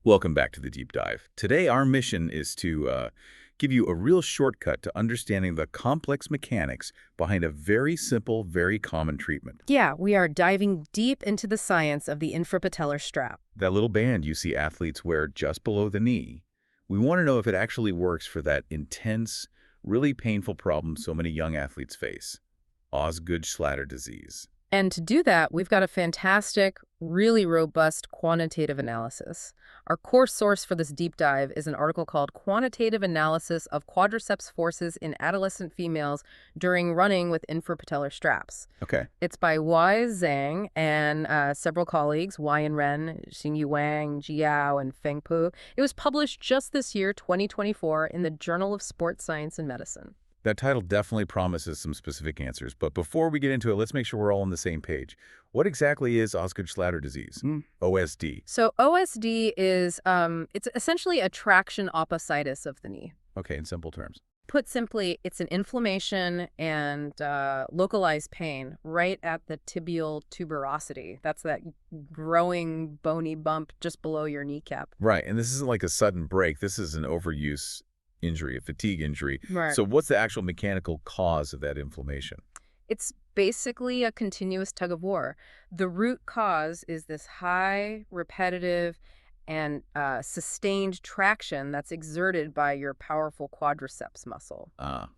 Welcome back to the deep dive. Today, our mission is to give you a real shortcut to understanding the complex mechanics behind a very simple, very common treatment. Yeah, we are diving deep into the science of the infrapatellar strap. That little band you see athletes wear just below the knee. We want to know if it actually works for that intense, really painful problem so many young athletes face, Osgood-Schlatter disease. And to do that, we've got a fantastic, really robust quantitative analysis. Our core source for this deep dive is an article called Quantitative Analysis of Quadriceps Forces in Adolescent Females During Running with Infrapatellar Straps. Okay. It's by Zhang and several colleagues, Weiyan, Xingyue, Wang, Jiao, and Fang. It was published just this year, 2024, in the Journal of Sports Science and Medicine. That title definitely promises some specific answers, but before we get into it, let's make sure we're all on the same page. What exactly is Osgood-Schlatter disease, OSD? So OSD is it's essentially a traction oppositis of the knee. Okay, in simple terms. Put simply, it's an inflammation and localized pain right at the tibial tuberosity. That's that growing bony bump just below your kneecap. Right, and this isn't like a sudden break. This is an overuse injury, a fatigue injury. Right. So what's the actual mechanical cause of that inflammation? It's basically a continuous tug of war. The root cause is this high, repetitive, and sustained traction that's exerted by your powerful quadriceps muscle.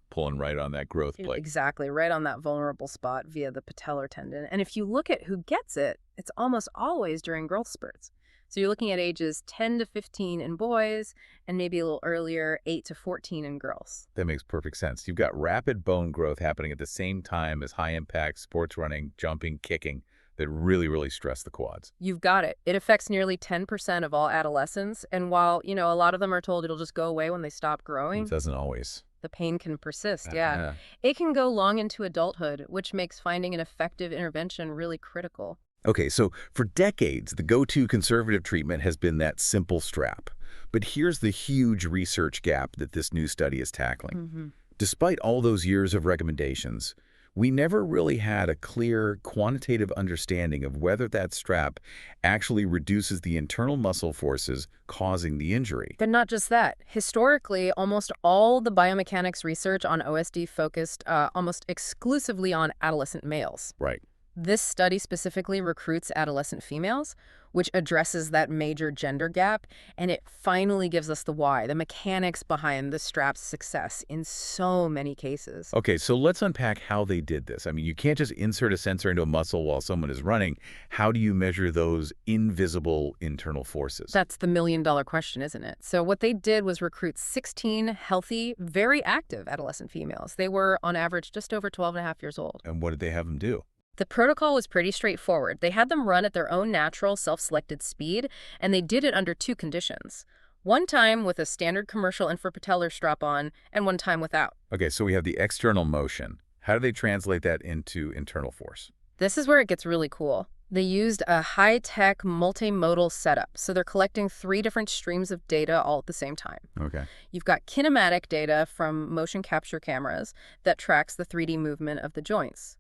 Pulling right on that growth plate. Exactly, right on that vulnerable spot via the patellar tendon. And if you look at who gets it, it's almost always during growth spurts. So you're looking at ages 10 to 15 in boys and maybe a little earlier, 8 to 14 in girls. That makes perfect sense. You've got rapid bone growth happening at the same time as high-impact sports running, jumping, kicking that really stress the quads. You've got it. It affects nearly 10% of all adolescents. And while, a lot of them are told it'll just go away when they stop growing, It doesn't always. the pain can persist, yeah. It can go long into adulthood, which makes finding an effective intervention really critical. Okay, so for decades, the go-to conservative treatment has been that simple strap. But here's the huge research gap that this new study is tackling. Despite all those years of recommendations, we never really had a clear quantitative understanding of whether that strap actually reduces the internal muscle forces causing the injury. But not just that. Historically, almost all the biomechanics research on OSD focused almost exclusively on adolescent males. Right. This study specifically recruits adolescent females, which addresses that major gender gap, and it finally gives us the why, the mechanics behind the strap's success in so many cases. Okay, so let's unpack how they did this. I mean, you can't just insert a sensor into a muscle while someone is running. How do you measure those invisible internal forces? That's the million-dollar question, isn't it? So what they did was recruit 16 healthy, very active adolescent females. They were, on average, just over 12 and a half years old. And what did they have them do? The protocol was pretty straightforward. They had them run at their own natural, self-selected speed, and they did it under two conditions. One time with a standard commercial infrapatellar strap on, and one time without. Okay, so we have the external motion. How do they translate that into internal force? This is where it gets really cool. They used a high-tech multimodal setup, so they're collecting 3 different streams of data all at the same time. Okay. You've got kinematic data from motion capture cameras that tracks the 3D movement of the joints.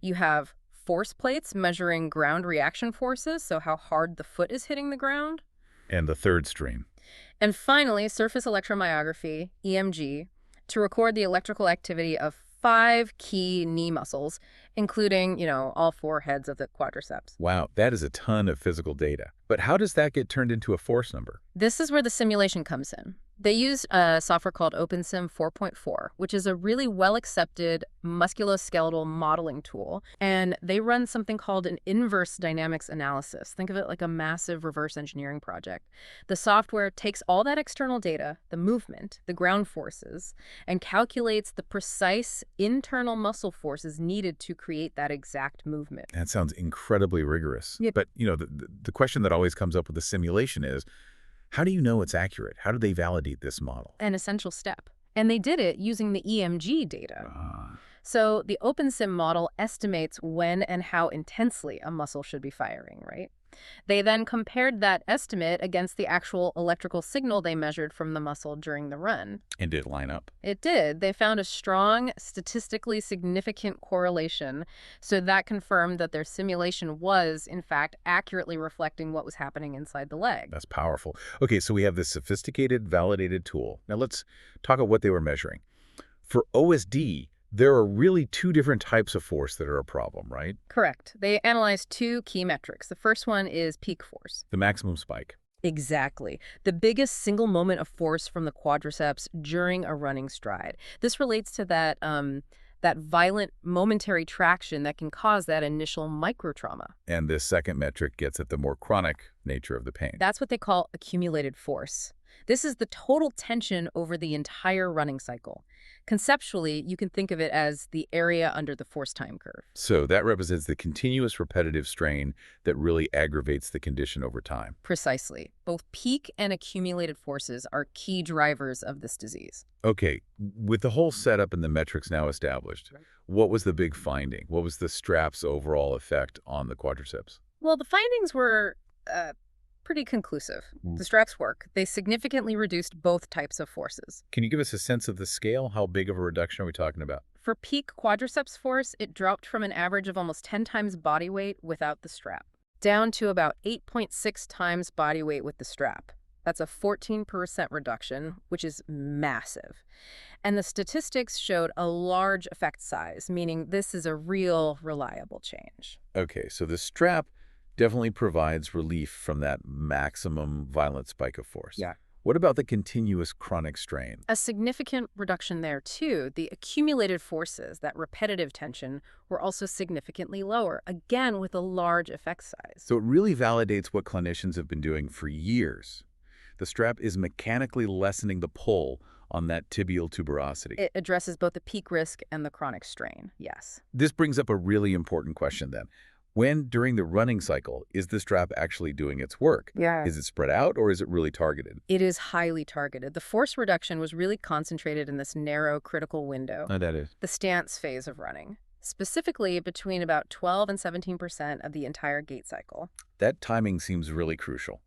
You have force plates measuring ground reaction forces, so how hard the foot is hitting the ground. And the third stream. And finally, surface electromyography, EMG, to record the electrical activity of 5 key knee muscles, including, all 4 heads of the quadriceps. Wow, that is a ton of physical data. But how does that get turned into a force number? This is where the simulation comes in. They used a software called OpenSim 4.4, which is a really well-accepted musculoskeletal modeling tool. And they run something called an inverse dynamics analysis. Think of it like a massive reverse engineering project. The software takes all that external data, the movement, the ground forces, and calculates the precise internal muscle forces needed to create that exact movement. That sounds incredibly rigorous. Yep. But, the question that always comes up with the simulation is, how do you know it's accurate? How do they validate this model? An essential step. And they did it using the EMG data. So the OpenSim model estimates when and how intensely a muscle should be firing, right? They then compared that estimate against the actual electrical signal they measured from the muscle during the run. And did it line up? It did. They found a strong, statistically significant correlation, so that confirmed that their simulation was, in fact, accurately reflecting what was happening inside the leg. That's powerful. Okay, so we have this sophisticated, validated tool. Now let's talk about what they were measuring. For OSD, there are really two different types of force that are a problem, right? Correct. They analyzed two key metrics. The first one is peak force. The maximum spike. Exactly. The biggest single moment of force from the quadriceps during a running stride. This relates to that violent momentary traction that can cause that initial microtrauma. And this second metric gets at the more chronic nature of the pain. That's what they call accumulated force. This is the total tension over the entire running cycle. Conceptually, you can think of it as the area under the force time curve. So that represents the continuous repetitive strain that really aggravates the condition over time. Precisely. Both peak and accumulated forces are key drivers of this disease. Okay, with the whole setup and the metrics now established, what was the big finding? What was the strap's overall effect on the quadriceps? Well, the findings were pretty conclusive. The straps work. They significantly reduced both types of forces. Can you give us a sense of the scale? How big of a reduction are we talking about? For peak quadriceps force, it dropped from an average of almost 10 times body weight without the strap, down to about 8.6 times body weight with the strap. That's a 14% reduction, which is massive. And the statistics showed a large effect size, meaning this is a real reliable change. Okay, so the strap definitely provides relief from that maximum violent spike of force. Yeah. What about the continuous chronic strain? A significant reduction there, too. The accumulated forces, that repetitive tension, were also significantly lower, again with a large effect size. So it really validates what clinicians have been doing for years. The strap is mechanically lessening the pull on that tibial tuberosity. It addresses both the peak risk and the chronic strain, yes. This brings up a really important question then. When, during the running cycle, is the strap actually doing its work? Yeah. Is it spread out or is it really targeted? It is highly targeted. The force reduction was really concentrated in this narrow critical window, That is. the stance phase of running, specifically between about 12 and 17% of the entire gait cycle. That timing seems really crucial.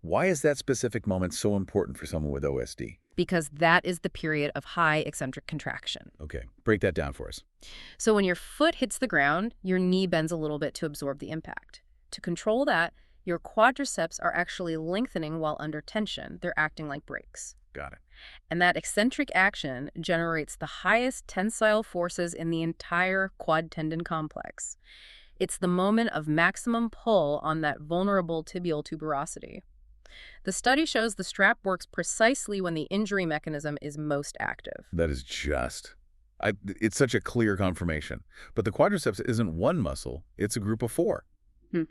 Why is that specific moment so important for someone with OSD? Because that is the period of high eccentric contraction. Okay, break that down for us. So when your foot hits the ground, your knee bends a little bit to absorb the impact. To control that, your quadriceps are actually lengthening while under tension. They're acting like brakes. Got it. And that eccentric action generates the highest tensile forces in the entire quad tendon complex. It's the moment of maximum pull on that vulnerable tibial tuberosity. The study shows the strap works precisely when the injury mechanism is most active. That is just... it's such a clear confirmation. But the quadriceps isn't one muscle, it's a group of four.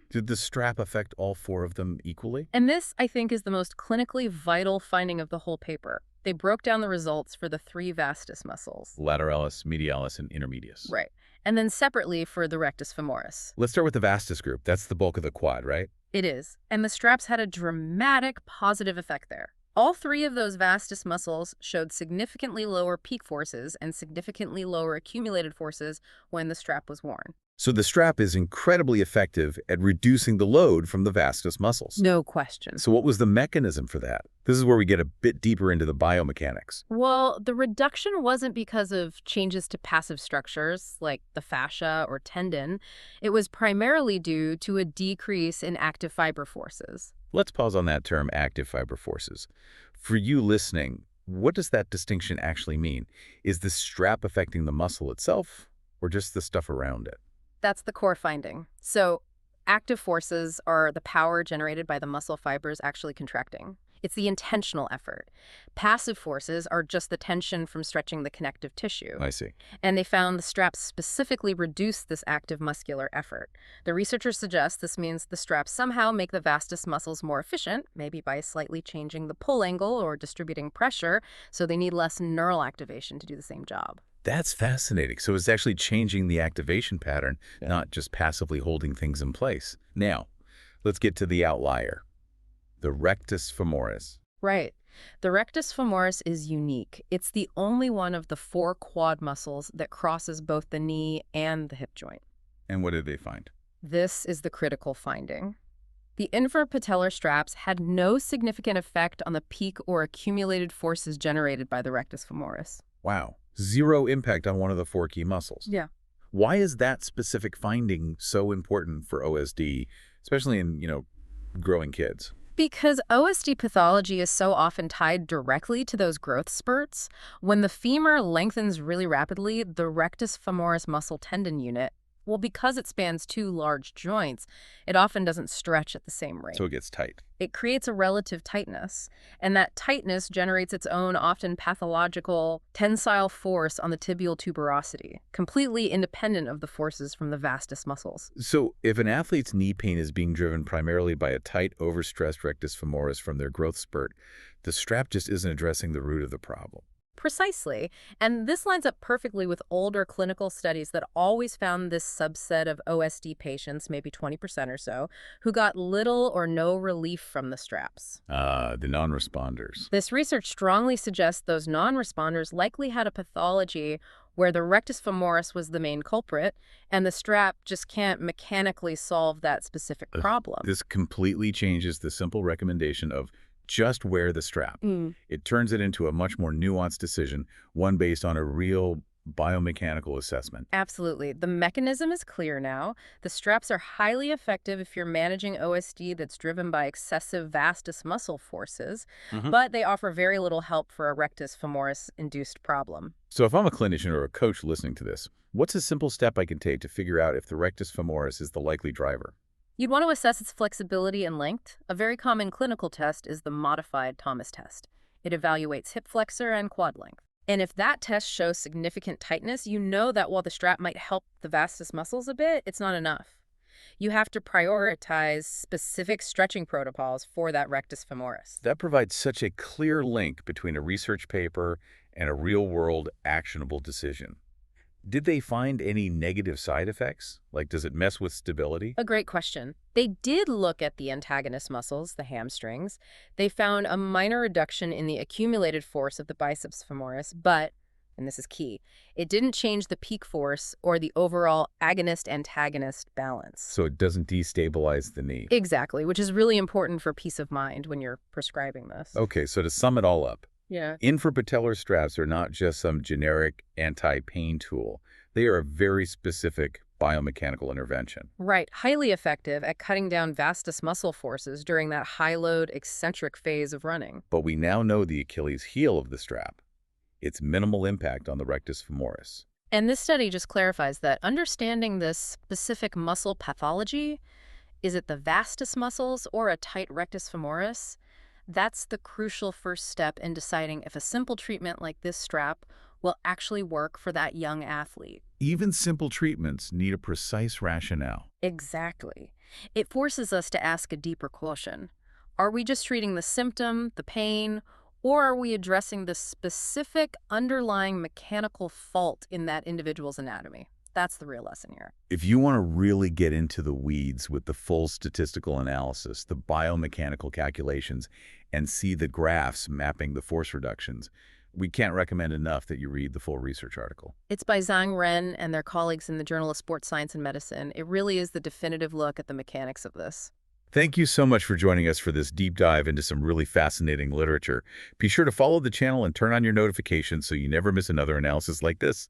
Did the strap affect all four of them equally? And this, I think, is the most clinically vital finding of the whole paper. They broke down the results for the three vastus muscles. Lateralis, medialis, and intermedius. Right. And then separately for the rectus femoris. Let's start with the vastus group. That's the bulk of the quad, right? It is. And the straps had a dramatic positive effect there. All three of those vastus muscles showed significantly lower peak forces and significantly lower accumulated forces when the strap was worn. So the strap is incredibly effective at reducing the load from the vastus muscles. No question. So what was the mechanism for that? This is where we get a bit deeper into the biomechanics. Well, the reduction wasn't because of changes to passive structures like the fascia or tendon. It was primarily due to a decrease in active fiber forces. Let's pause on that term, active fiber forces. For you listening, what does that distinction actually mean? Is the strap affecting the muscle itself or just the stuff around it? That's the core finding. So active forces are the power generated by the muscle fibers actually contracting. It's the intentional effort. Passive forces are just the tension from stretching the connective tissue. I see. And they found the straps specifically reduce this active muscular effort. The researchers suggest this means the straps somehow make the vastus muscles more efficient, maybe by slightly changing the pull angle or distributing pressure, so they need less neural activation to do the same job. That's fascinating. So it's actually changing the activation pattern, not just passively holding things in place. Now, let's get to the outlier, the rectus femoris. Right. The rectus femoris is unique. It's the only one of the four quad muscles that crosses both the knee and the hip joint. And what did they find? This is the critical finding. The infrapatellar straps had no significant effect on the peak or accumulated forces generated by the rectus femoris. Wow. Zero impact on one of the four key muscles. Yeah. Why is that specific finding so important for OSD, especially in, growing kids? Because OSD pathology is so often tied directly to those growth spurts. When the femur lengthens really rapidly, the rectus femoris muscle tendon unit, well, because it spans two large joints, it often doesn't stretch at the same rate. So it gets tight. It creates a relative tightness, and that tightness generates its own often pathological tensile force on the tibial tuberosity, completely independent of the forces from the vastus muscles. So if an athlete's knee pain is being driven primarily by a tight, overstressed rectus femoris from their growth spurt, the strap just isn't addressing the root of the problem. Precisely. And this lines up perfectly with older clinical studies that always found this subset of OSD patients, maybe 20% or so, who got little or no relief from the straps. The non-responders. This research strongly suggests those non-responders likely had a pathology where the rectus femoris was the main culprit, and the strap just can't mechanically solve that specific problem. This completely changes the simple recommendation of just wear the strap. It turns it into a much more nuanced decision, one based on a real biomechanical assessment. Absolutely. The mechanism is clear now. The straps are highly effective if you're managing OSD that's driven by excessive vastus muscle forces, but they offer very little help for a rectus femoris-induced problem. So if I'm a clinician or a coach listening to this, what's a simple step I can take to figure out if the rectus femoris is the likely driver? You'd want to assess its flexibility and length. A very common clinical test is the modified Thomas test. It evaluates hip flexor and quad length. And if that test shows significant tightness, you know that while the strap might help the vastus muscles a bit, it's not enough. You have to prioritize specific stretching protocols for that rectus femoris. That provides such a clear link between a research paper and a real-world actionable decision. Did they find any negative side effects? Like, does it mess with stability? A great question. They did look at the antagonist muscles, the hamstrings. They found a minor reduction in the accumulated force of the biceps femoris, but, and this is key, it didn't change the peak force or the overall agonist-antagonist balance. So it doesn't destabilize the knee. Exactly, which is really important for peace of mind when you're prescribing this. Okay, so to sum it all up, Yeah. infrapatellar straps are not just some generic anti-pain tool. They are a very specific biomechanical intervention. Right, highly effective at cutting down vastus muscle forces during that high-load, eccentric phase of running. But we now know the Achilles heel of the strap. Its minimal impact on the rectus femoris. And this study just clarifies that understanding this specific muscle pathology, is it the vastus muscles or a tight rectus femoris? That's the crucial first step in deciding if a simple treatment like this strap will actually work for that young athlete. Even simple treatments need a precise rationale. Exactly. It forces us to ask a deeper question. Are we just treating the symptom, the pain, or are we addressing the specific underlying mechanical fault in that individual's anatomy? That's the real lesson here. If you want to really get into the weeds with the full statistical analysis, the biomechanical calculations, and see the graphs mapping the force reductions, we can't recommend enough that you read the full research article. It's by Zhang and their colleagues in the Journal of Sports Science and Medicine. It really is the definitive look at the mechanics of this. Thank you so much for joining us for this deep dive into some really fascinating literature. Be sure to follow the channel and turn on your notifications so you never miss another analysis like this.